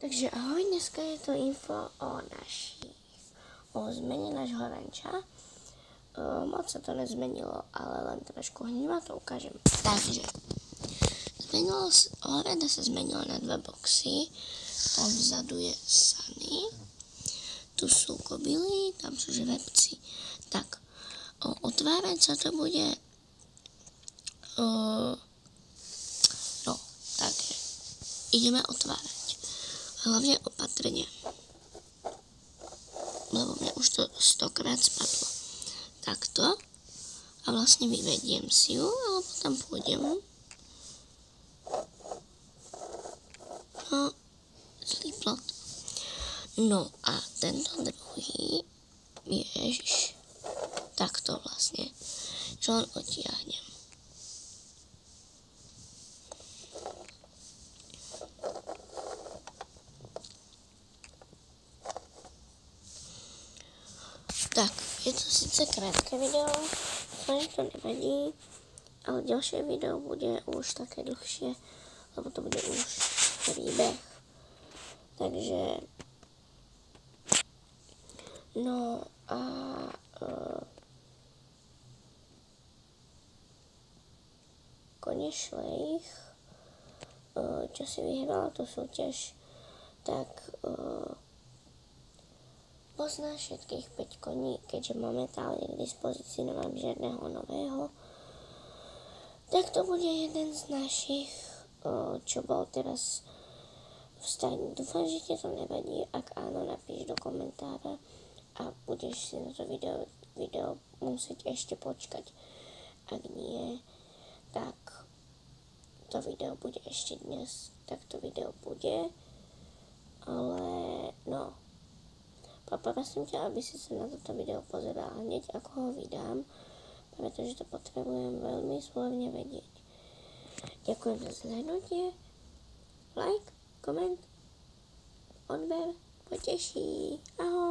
Takže ahoj, dneska je to info o zmene nášho ranča. Moc sa to nezmenilo, ale len trošku, hneď vám to ukážem. Takže, hrada sa zmenila na 2 boxy. Tam vzadu je Sunny, tu sú kobily, tam sú žrebci. Tak, otvárať sa to bude, takže ideme otvárať. Hlavne opatrne, lebo mňa už to 100-krát spadlo. Takto. A vlastne vyvediem si ju, alebo tam pôjdem. No, zlíplo to. No a tento druhý, ježiš, takto vlastne, že len odtiahnem. Tak, je to síce krátke video, ale to nevadí, ale ďalšie video bude už také dlhšie, lebo to bude už príbeh. Takže, no a konečne ich, čo si vyhrala tú súťaž, tak pozná všetkých 5 koní, keďže momentálne k dispozícii nemám žiadneho nového. Tak to bude jeden z našich, čo bol teraz v stajni. Dúfam, že ti to nevadí. Ak áno, napíš do komentára a budeš si na to video musieť ešte počkať. Ak nie, tak to video bude ešte dnes. Tak to video bude. Ale no, poprosím ťa, aby si sa na toto video pozeral hneď, ako ho vydám, pretože to potrebujem veľmi slovne vedieť. Ďakujem za zhlédnutie, like, koment, odber, poteší, ahoj.